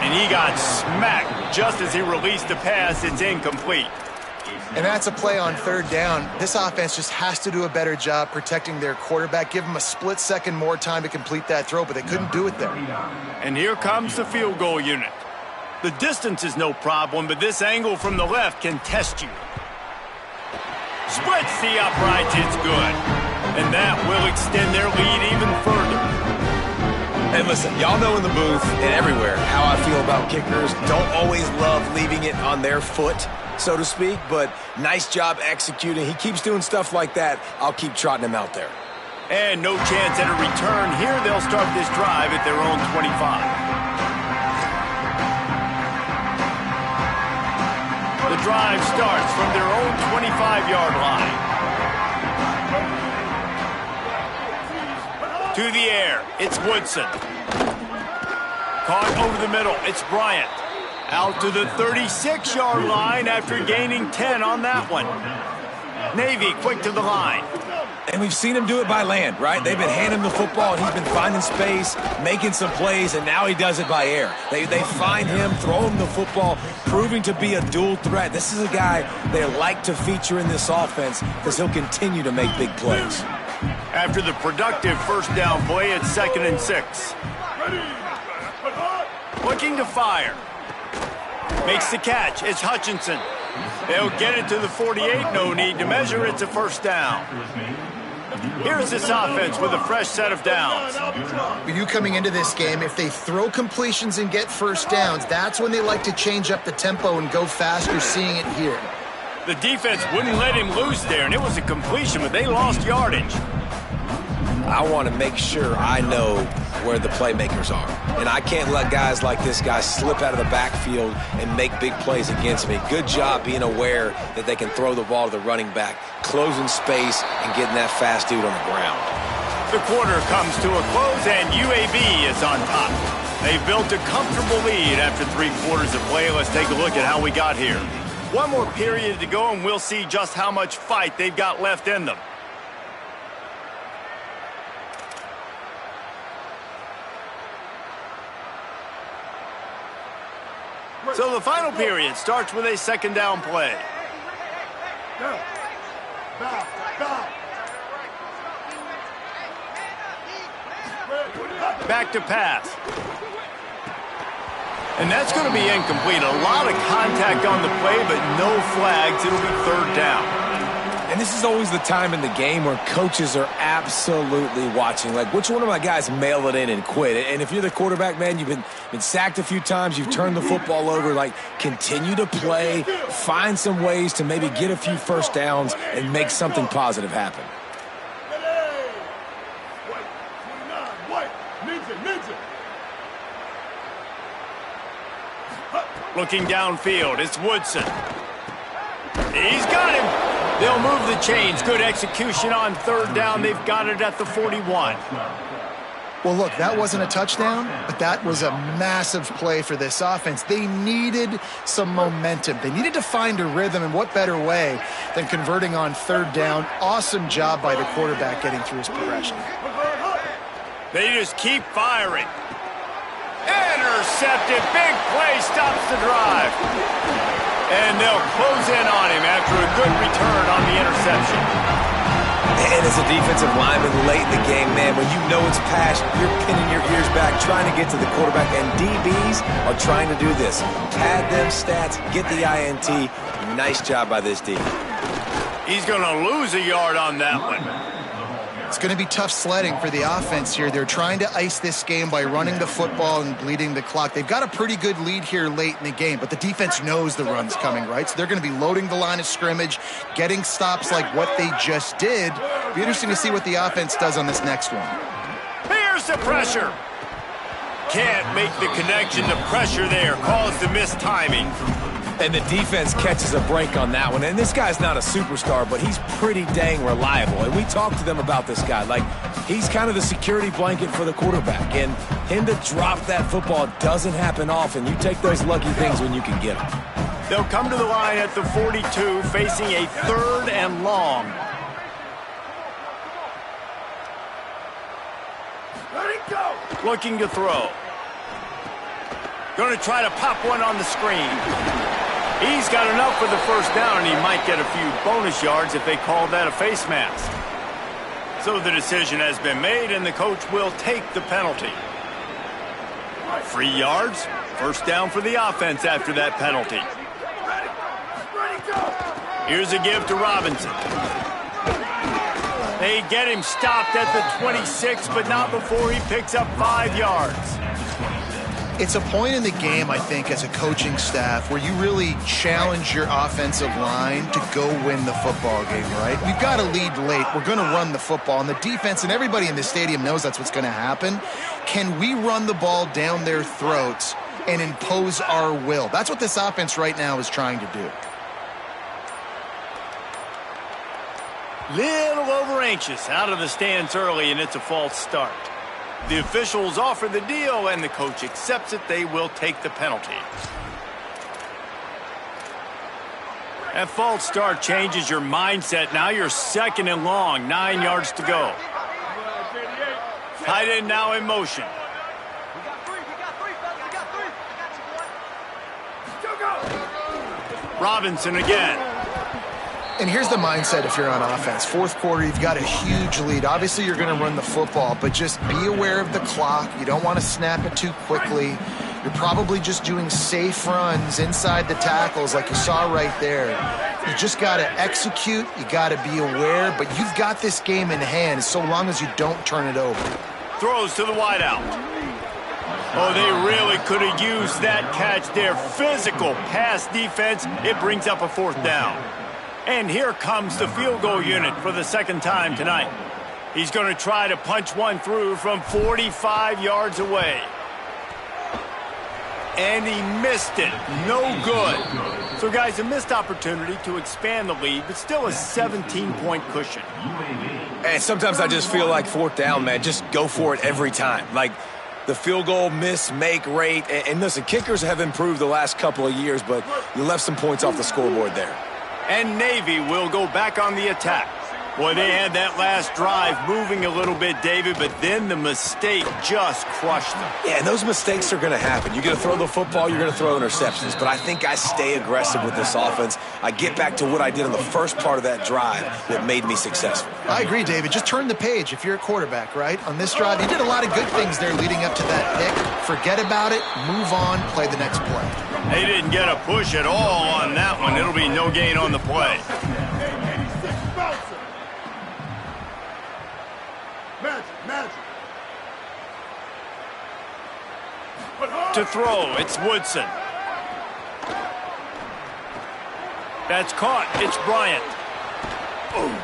And he got smacked just as he released the pass. It's incomplete. And that's a play on third down. This offense just has to do a better job protecting their quarterback. Give him a split second more time to complete that throw, but they couldn't do it there. And here comes the field goal unit. The distance is no problem, but this angle from the left can test you. Splits the uprights, it's good. And that will extend their lead even further. And listen, y'all know in the booth and everywhere how I feel about kickers. Don't always love leaving it on their foot, so to speak, but nice job executing. He keeps doing stuff like that. I'll keep trotting him out there. And no chance at a return. Here they'll start this drive at their own 25. The drive starts from their own 25-yard line. To the air, it's Woodson. Caught over the middle, it's Bryant. Out to the 36-yard line after gaining 10 on that one. Navy quick to the line. And we've seen him do it by land, right? They've been handing him the football, and he's been finding space, making some plays, and now he does it by air. They find him, throw him the football, proving to be a dual threat. This is a guy they like to feature in this offense because he'll continue to make big plays. After the productive first down play, it's 2nd and 6. Looking to fire. Makes the catch. It's Hutchinson. They'll get it to the 48. No need to measure. It's a first down. Here's this offense with a fresh set of downs. For you coming into this game, if they throw completions and get first downs, that's when they like to change up the tempo and go fast. You're seeing it here. The defense wouldn't let him loose there, and it was a completion, but they lost yardage. I want to make sure I know where the playmakers are. And I can't let guys like this guy slip out of the backfield and make big plays against me. Good job being aware that they can throw the ball to the running back, closing space, and getting that fast dude on the ground. The quarter comes to a close, and UAB is on top. They've built a comfortable lead after 3 quarters of play. Let's take a look at how we got here. One more period to go, and we'll see just how much fight they've got left in them. So the final period starts with a 2nd down play. Back to pass. And that's going to be incomplete. A lot of contact on the play, but no flags. It'll be 3rd down. And this is always the time in the game where coaches are absolutely watching. Like, which one of my guys mail it in and quit? And if you're the quarterback, man, you've been sacked a few times. You've turned the football over. Like, continue to play. Find some ways to maybe get a few first downs and make something positive happen. Ninja. Looking downfield, it's Woodson. He's got him. They'll move the chains. Good execution on third down. They've got it at the 41. Well, look, that wasn't a touchdown, but that was a massive play for this offense. They needed some momentum. They needed to find a rhythm, and what better way than converting on third down. Awesome job by the quarterback getting through his progression. They just keep firing. Intercepted. Big play stops the drive. And they'll close in on him after a good return on the interception. And as a defensive lineman late in the game, man, when you know it's passed, you're pinning your ears back, trying to get to the quarterback. And DBs are trying to do this. Pad them stats, get the INT. Nice job by this D. He's going to lose a yard on that one. It's going to be tough sledding for the offense here. They're trying to ice this game by running the football and bleeding the clock. They've got a pretty good lead here late in the game, but the defense knows the run's coming, right? So they're going to be loading the line of scrimmage, getting stops like what they just did. Be interesting to see what the offense does on this next one. Here's the pressure. Can't make the connection. The pressure there caused the missed timing. And the defense catches a break on that one. And this guy's not a superstar, but he's pretty dang reliable. And we talked to them about this guy. Like, he's kind of the security blanket for the quarterback. And him to drop that football doesn't happen often. You take those lucky things when you can get them. They'll come to the line at the 42, facing a third and long. Let it go. Looking to throw. Going to try to pop one on the screen. He's got enough for the first down, and he might get a few bonus yards if they call that a face mask. So the decision has been made, and the coach will take the penalty. 3 yards, first down for the offense after that penalty. Here's a give to Robinson. They get him stopped at the 26, but not before he picks up 5 yards. It's a point in the game, I think, as a coaching staff where you really challenge your offensive line to go win the football game, right? We've got to lead late. We're going to run the football. And the defense and everybody in the stadium knows that's what's going to happen. Can we run the ball down their throats and impose our will? That's what this offense right now is trying to do. Little over anxious out of the stands early, and it's a false start. The officials offer the deal, and the coach accepts it. They will take the penalty. That false start changes your mindset. Now you're second and long, 9 yards to go. Tight end now in motion. Robinson again. And here's the mindset if you're on offense. Fourth quarter, you've got a huge lead. Obviously, you're going to run the football, but just be aware of the clock. You don't want to snap it too quickly. You're probably just doing safe runs inside the tackles like you saw right there. You just got to execute. You got to be aware, but you've got this game in hand so long as you don't turn it over. Throws to the wideout. Oh, they really could have used that catch there. Physical pass defense. It brings up a fourth down. And here comes the field goal unit for the second time tonight. He's going to try to punch one through from 45 yards away. And he missed it. No good. So, guys, a missed opportunity to expand the lead, but still a 17-point cushion. And sometimes I just feel like fourth down, man, just go for it every time. Like, the field goal miss-make rate. And listen, kickers have improved the last couple of years, but you left some points off the scoreboard there. And Navy will go back on the attack. Boy, they had that last drive moving a little bit, David, but then the mistake just crushed them. Yeah, and those mistakes are going to happen. You're going to throw the football, you're going to throw interceptions, but I think I stay aggressive with this offense. I get back to what I did in the first part of that drive that made me successful. I agree, David. Just turn the page if you're a quarterback, right? On this drive, you did a lot of good things there leading up to that pick. Forget about it, move on, play the next play. They didn't get a push at all on that one. It'll be no gain on the play. To throw, it's Woodson. That's caught. It's Bryant.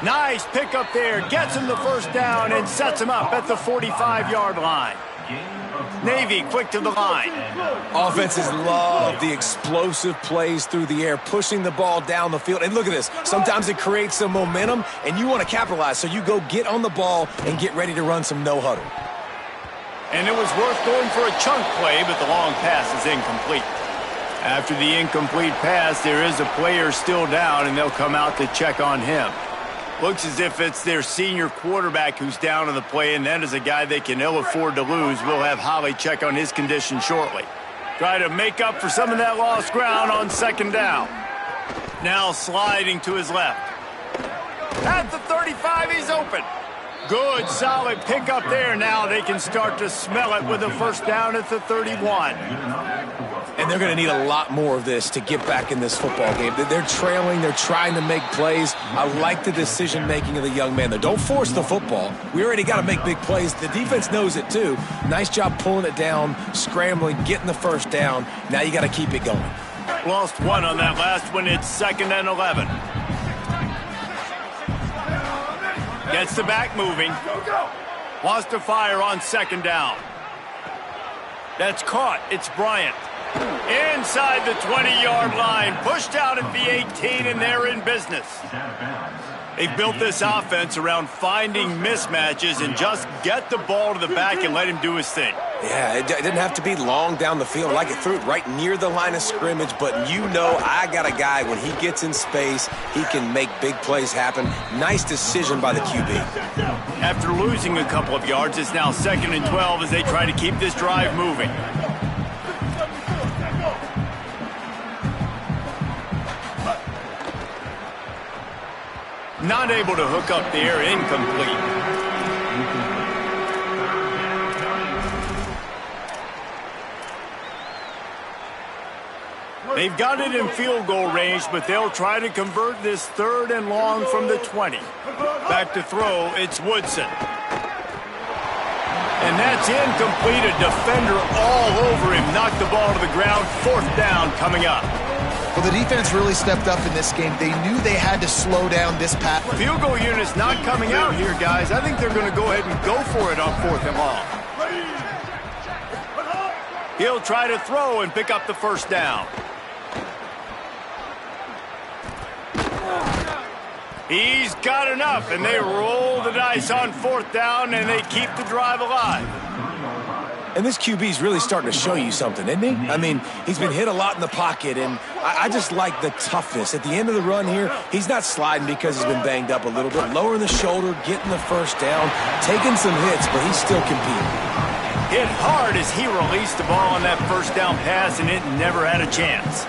Nice pick up there. Gets him the first down and sets him up at the 45-yard line. Navy quick to the line. Offenses love the explosive plays through the air, pushing the ball down the field. And look at this. Sometimes it creates some momentum, and you want to capitalize. So you go get on the ball and get ready to run some no-huddle. And it was worth going for a chunk play, but the long pass is incomplete. After the incomplete pass, there is a player still down, and they'll come out to check on him. Looks as if it's their senior quarterback who's down on the play, and that is a guy they can ill afford to lose. We'll have Holly check on his condition shortly. Try to make up for some of that lost ground on second down. Now sliding to his left. At the 35, he's open. Good, solid pickup there. Now they can start to smell it with a first down at the 31. And they're going to need a lot more of this to get back in this football game. They're trailing. They're trying to make plays. I like the decision-making of the young man there. Don't force the football. We already got to make big plays. The defense knows it, too. Nice job pulling it down, scrambling, getting the first down. Now you got to keep it going. Lost one on that last one. It's 2nd and 11. Gets the back moving. Wants to fire on second down. That's caught. It's Bryant. Inside the 20-yard line. Pushed out at the 18, and they're in business. They've built this offense around finding mismatches and just get the ball to the back and let him do his thing. Yeah, it didn't have to be long down the field. Like it threw it right near the line of scrimmage, but you know I got a guy, when he gets in space, he can make big plays happen. Nice decision by the QB. After losing a couple of yards, it's now 2nd and 12 as they try to keep this drive moving. Not able to hook up there, incomplete. They've got it in field goal range, but they'll try to convert this 3rd and long from the 20. Back to throw, it's Woodson. And that's incomplete. A defender all over him. Knocked the ball to the ground. 4th down coming up. Well, the defense really stepped up in this game. They knew they had to slow down this pass. Field goal unit's not coming out here, guys. I think they're going to go ahead and go for it on 4th and long. He'll try to throw and pick up the first down. He's got enough, and they roll the dice on 4th down, and they keep the drive alive. And this QB's really starting to show you something, isn't he? I mean, he's been hit a lot in the pocket, and I just like the toughness. At the end of the run here, he's not sliding because he's been banged up a little bit. Lowering the shoulder, getting the first down, taking some hits, but he's still competing. Hit hard as he released the ball on that first down pass, and it never had a chance.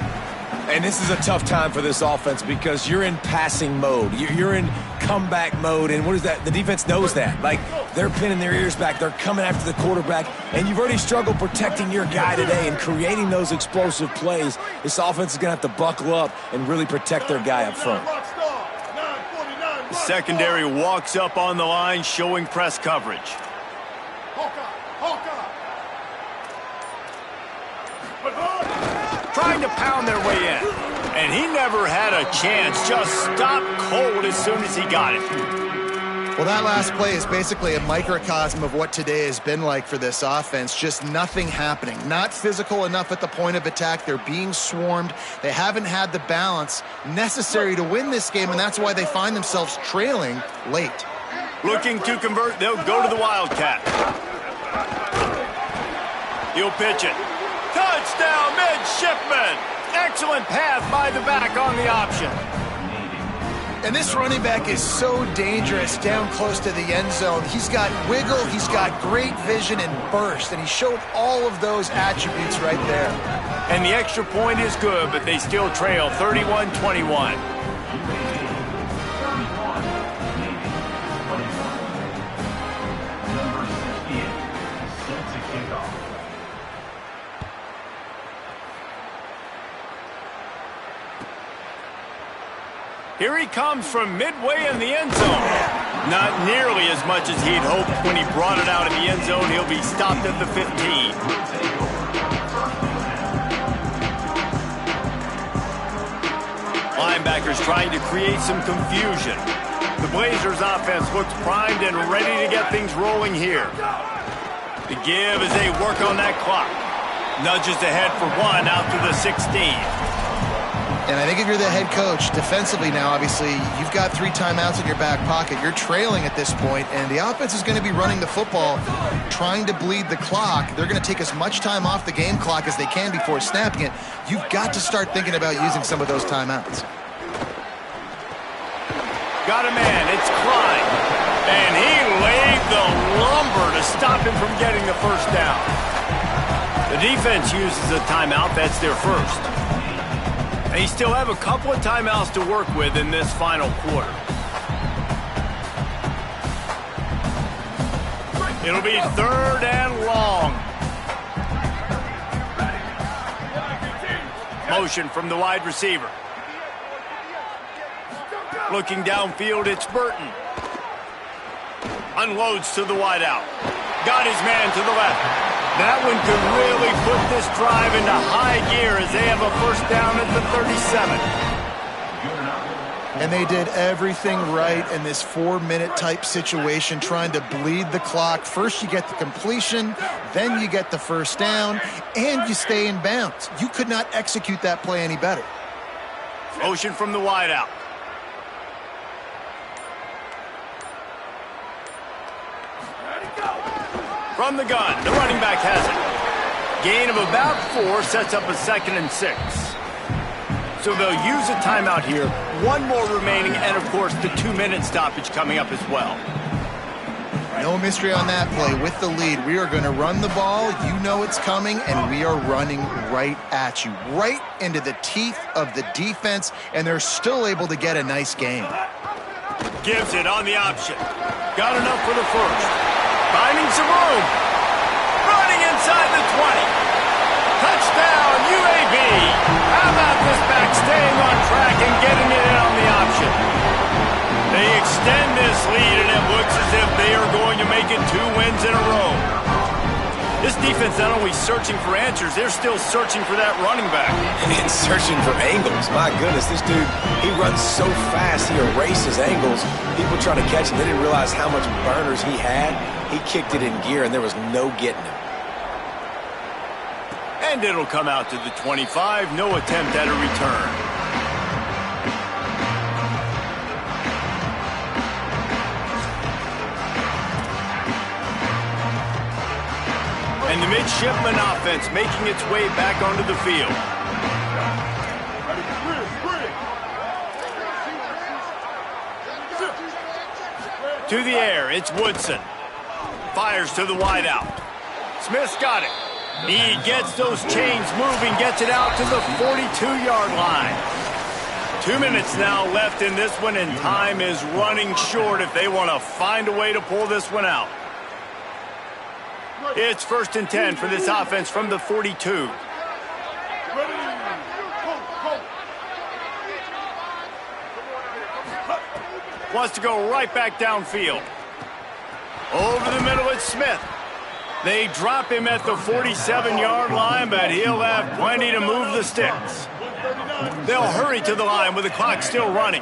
And this is a tough time for this offense because you're in passing mode. You're in comeback mode, and what is that? The defense knows that. Like, they're pinning their ears back. They're coming after the quarterback, and you've already struggled protecting your guy today and creating those explosive plays. This offense is going to have to buckle up and really protect their guy up front. The secondary walks up on the line, showing press coverage. Trying to pound their way in. And he never had a chance. Just stopped cold as soon as he got it. Well, that last play is basically a microcosm of what today has been like for this offense. Just nothing happening. Not physical enough at the point of attack. They're being swarmed. They haven't had the balance necessary to win this game, and that's why they find themselves trailing late. Looking to convert, they'll go to the Wildcat. He'll pitch it. Touchdown, midshipman! Excellent path by the back on the option. And this running back is so dangerous down close to the end zone. He's got wiggle, he's got great vision and burst, and he showed all of those attributes right there. And the extra point is good, but they still trail 31-21. Here he comes from midway in the end zone. Not nearly as much as he'd hoped when he brought it out in the end zone. He'll be stopped at the 15. Linebackers trying to create some confusion. The Blazers offense looks primed and ready to get things rolling here. The give as they work on that clock. Nudges ahead for one out to the 16. And I think if you're the head coach, defensively now, obviously, you've got 3 timeouts in your back pocket. You're trailing at this point, and the offense is going to be running the football, trying to bleed the clock. They're going to take as much time off the game clock as they can before snapping it. You've got to start thinking about using some of those timeouts. Got a man, it's Klein. And he laid the lumber to stop him from getting the first down. The defense uses a timeout. That's their first. They still have a couple of timeouts to work with in this final quarter. It'll be 3rd and long. Motion from the wide receiver. Looking downfield, it's Burton. Unloads to the wideout. Got his man to the left. That one could really put this drive into high gear as they have a first down at the 37. And they did everything right in this 4-minute type situation, trying to bleed the clock. First you get the completion, then you get the first down, and you stay in bounds. You could not execute that play any better. Motion from the wideout. From the gun, the running back has it. Gain of about 4 sets up a 2nd and 6. So they'll use a timeout here. 1 more remaining, and of course the 2-minute stoppage coming up as well. No mystery on that play. With the lead, we are going to run the ball. You know it's coming, and we are running right at you. Right into the teeth of the defense, and they're still able to get a nice game. Gives it on the option. Got enough for the first. Finding some room. Running inside the 20. Touchdown, UAB. How about this back staying on track and getting it in on the option? They extend this lead, and it looks as if they are going to make it 2 wins in a row. This defense not only searching for answers, they're still searching for that running back. And searching for angles. My goodness, this dude, he runs so fast, he erases angles. People trying to catch him, they didn't realize how much burners he had. He kicked it in gear, and there was no getting him. And it'll come out to the 25. No attempt at a return. And the midshipman offense making its way back onto the field. To the air, it's Woodson. Fires to the wideout. Smith's got it. He gets those chains moving, gets it out to the 42-yard line. 2 minutes now left in this one, and time is running short if they want to find a way to pull this one out. It's 1st and 10 for this offense from the 42. Wants to go right back downfield. Over the middle, it's Smith. They drop him at the 47-yard line, but he'll have plenty to move the sticks. They'll hurry to the line with the clock still running.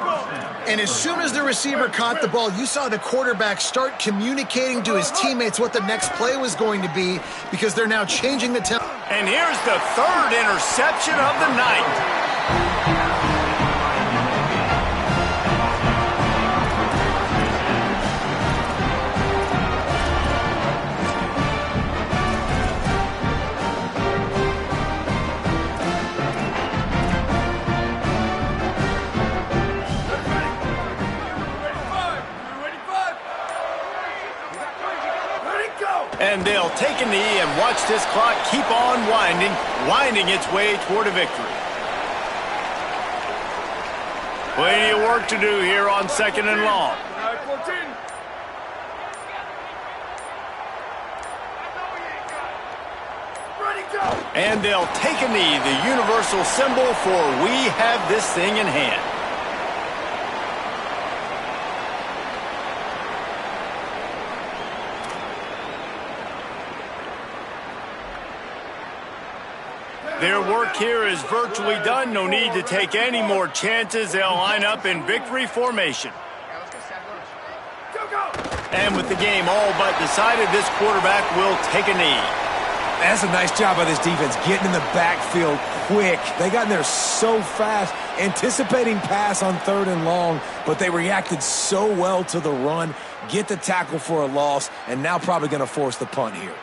And as soon as the receiver caught the ball, you saw the quarterback start communicating to his teammates what the next play was going to be, because they're now changing the tempo. And here's the 3rd interception of the night. And they'll take a knee and watch this clock keep on winding its way toward a victory. Plenty of work to do here on 2nd and long. And they'll take a knee, the universal symbol for we have this thing in hand. Their work here is virtually done. No need to take any more chances. They'll line up in victory formation. And with the game all but decided, this quarterback will take a knee. That's a nice job by this defense, getting in the backfield quick. They got in there so fast, anticipating pass on 3rd and long, but they reacted so well to the run, get the tackle for a loss, and now probably going to force the punt here.